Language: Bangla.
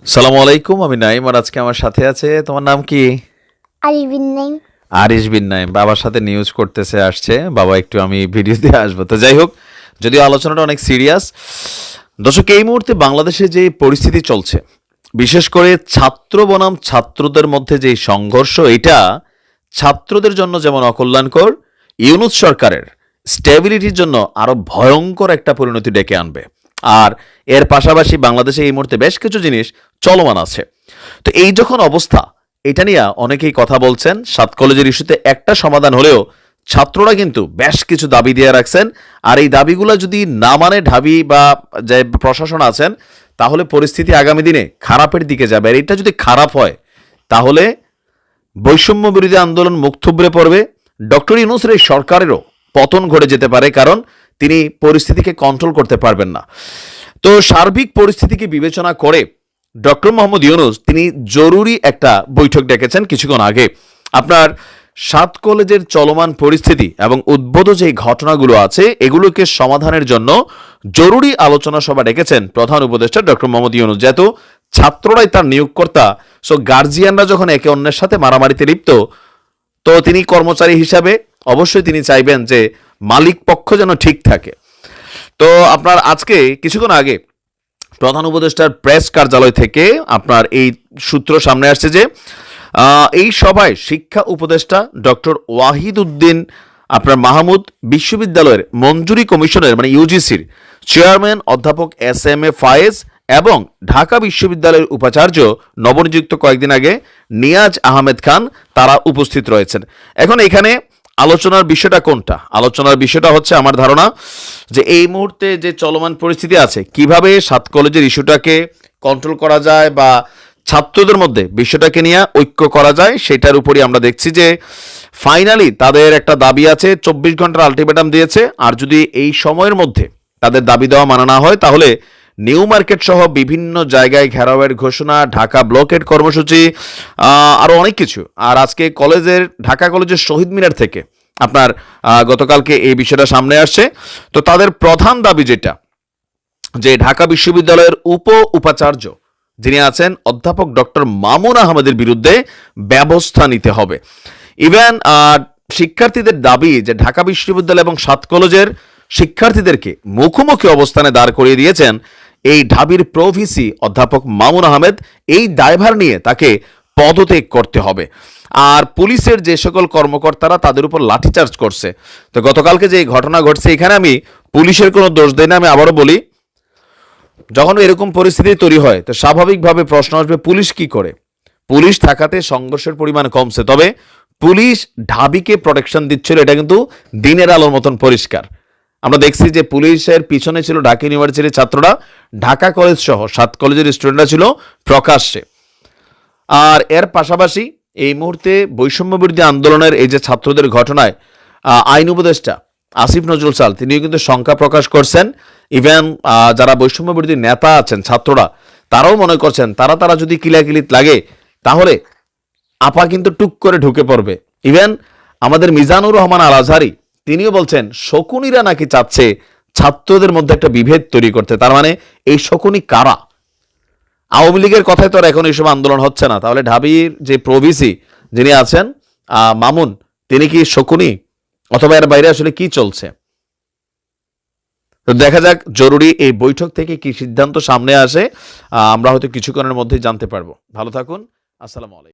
সালামু আলাইকুম, আমি নাইম আর আজকে আমার সাথে আছে। তোমার নাম কি? আরিফ বিন নাইম। আরিশ বিন নাইম। বাবার সাথে নিউজ করতেছে আসছে। বাবা একটু আমি ভিডিও দিয়ে আসবো। তো যাই হোক, যদিও আলোচনাটা অনেক সিরিয়াস। দর্শক, এই মুহূর্তে বাংলাদেশে যে পরিস্থিতি চলছে, বিশেষ করে ছাত্র বনাম ছাত্রদের মধ্যে যে সংঘর্ষ, এটা ছাত্রদের জন্য যেমন অকল্যাণকর, ইউনূস সরকারের স্টেবিলিটির জন্য আরো ভয়ঙ্কর একটা পরিণতি ডেকে আনবে। আর এর পাশাপাশি বাংলাদেশে এই মুহূর্তে বেশ কিছু জিনিস চলমান আছে। তো এই যখন অবস্থা, এটা নিয়ে অনেকেই কথা বলছেন। 7 কলেজের ইস্যুতে একটা সমাধান হলেও ছাত্ররা কিন্তু বেশ কিছু দাবি দিয়ে রাখছেন। আর এই দাবিগুলো যদি না মানে ঢাবি বা যে প্রশাসন আছেন, তাহলে পরিস্থিতি আগামী দিনে খারাপের দিকে যাবে। আর এটা যদি খারাপ হয়, তাহলে বৈষম্য বিরোধী আন্দোলন মুখ থুবড়ে পড়বে। ডক্টর ইউনূসের এই সরকারেরও পতন ঘটে যেতে পারে, কারণ তিনি পরিস্থিতিকে কন্ট্রোল করতে পারবেন না। তো সার্বিক পরিস্থিতিকে বিবেচনা করে ডক্টর মোহাম্মদ ইউনূস তিনি জরুরি একটা বৈঠক ডেকেছেন কিছুক্ষণ আগে। আপনার 7 কলেজের চলমান পরিস্থিতি এবং উদ্ভূত যে ঘটনাগুলো আছে, এগুলোকে সমাধানের জন্য জরুরি আলোচনা সভা ডেকেছেন প্রধান উপদেষ্টা ডক্টর মোহাম্মদ ইউনূস। যেহেতু ছাত্ররাই তার নিয়োগকর্তা, সো গার্জিয়ানরা যখন একে অন্যের সাথে মারামারিতে লিপ্ত, তো তিনি কর্মচারী হিসাবে অবশ্যই তিনি চাইবেন যে মালিক পক্ষ যেন ঠিক থাকে। তো আপনার আজকে কিছুক্ষণ আগে প্রধান উপদেষ্টার প্রেস কার্যালয় থেকে আপনার এই সূত্র সামনে আসছে যে এই সভায় শিক্ষা উপদেষ্টা ডক্টর ওয়াহিদ উদ্দিন আপনার মাহমুদ, বিশ্ববিদ্যালয়ের মঞ্জুরি কমিশনের মানে ইউজিসির চেয়ারম্যান অধ্যাপক এস.এম.এ ফায়েজ এবং ঢাকা বিশ্ববিদ্যালয়ের উপাচার্য নবনিযুক্ত কয়েকদিন আগে নিয়াজ আহমেদ খান, তারা উপস্থিত রয়েছেন। এখন এখানে আলোচনার বিষয়টা কোনটা? আলোচনার বিষয়টা হচ্ছে আমার ধারণা যে এই মুহূর্তে যে চলমান পরিস্থিতি আছে, কিভাবে 7 কলেজের ইস্যুটাকে কন্ট্রোল করা যায় বা ছাত্রদের মধ্যে বিষয়টাকে নিয়ে ঐক্য করা যায়, সেটার উপরই আমরা দেখছি যে ফাইনালি তাদের একটা দাবি আছে। 24 ঘন্টার আলটিমেটাম দিয়েছে। আর যদি এই সময়ের মধ্যে তাদের দাবি দেওয়া মানা না হয়, তাহলে নিউ মার্কেট সহ বিভিন্ন জায়গায় ঘেরাওয়ের ঘোষণা, ঢাকা ব্লকেট কর্মসূচি, আরও অনেক কিছু। আর আজকে ঢাকা কলেজের শহীদ মিনার থেকে আপনার গতকালকে এই বিষয়টা সামনে আসছে। তো তাদের প্রধান দাবি যেটা, যে ঢাকা বিশ্ববিদ্যালয়ের উপাচার্য যিনি আছেন অধ্যাপক ডক্টর মামুন আহমেদের বিরুদ্ধে ব্যবস্থা নিতে হবে। ইভেন শিক্ষার্থীদের দাবি যে ঢাকা বিশ্ববিদ্যালয় এবং 7 কলেজের শিক্ষার্থীদেরকে মুখোমুখি অবস্থানে দাঁড় করিয়ে দিয়েছেন এই ঢাবির প্রভিসি অধ্যাপক মামুন আহমেদ। এই দায়ভার নিয়ে তাকে পদত্যাগ করতে হবে। আর পুলিশের যে সকল কর্মকর্তারা তাদের উপর লাঠিচার্জ করছে, তো গতকালকে যে ঘটনা ঘটছে, এখানে আমি পুলিশের কোনো দোষ দেই না। আমি আবারও বলি, যখন এরকম পরিস্থিতি তৈরি হয়, তো স্বাভাবিকভাবে প্রশ্ন আসবে পুলিশ কি করে। পুলিশ থাকাতে সংঘর্ষের পরিমাণ কমছে, তবে পুলিশ ঢাবিকে প্রোটেকশন দিচ্ছিল, এটা কিন্তু দিনের আলোর মতন পরিষ্কার। আমরা দেখছি যে পুলিশের পিছনে ছিল ঢাকা ইউনিভার্সিটির ছাত্ররা, ঢাকা কলেজ সহ 7 কলেজের স্টুডেন্টরা ছিল প্রকাশ্যে। আর এর পাশাপাশি এই মুহূর্তে বৈষম্য বিরোধী আন্দোলনের এই যে ছাত্রদের ঘটনায় আইন উপদেষ্টা আসিফ নজরুল সাল তিনিও কিন্তু শঙ্কা প্রকাশ করছেন। ইভেন যারা বৈষম্য বিরোধী নেতা আছেন, ছাত্ররা, তারাও মনে করছেন তারা যদি কিলাকিলিত লাগে, তাহলে আপা কিন্তু টুক করে ঢুকে পড়বে। ইভেন আমাদের মিজানুর রহমান আল আজহারি তিনিও বলছেন শকুনিরা নাকি চাচ্ছে ছাত্রদের মধ্যে একটা বিভেদ তৈরি করতে। তার মানে এই শকুনি কারা? আওয়ামী লীগের কথায় তো আর এখন এইসব আন্দোলন হচ্ছে না। তাহলে ঢাবির যে প্রভিসি যিনি আছেন মামুন, তিনি কি শকুনি, অথবা এর বাইরে আসলে কি চলছে? তো দেখা যাক জরুরি এই বৈঠক থেকে কি সিদ্ধান্ত সামনে আসে। আমরা হয়তো কিছুক্ষণের মধ্যেই জানতে পারবো। ভালো থাকুন। আসসালামু আলাইকুম।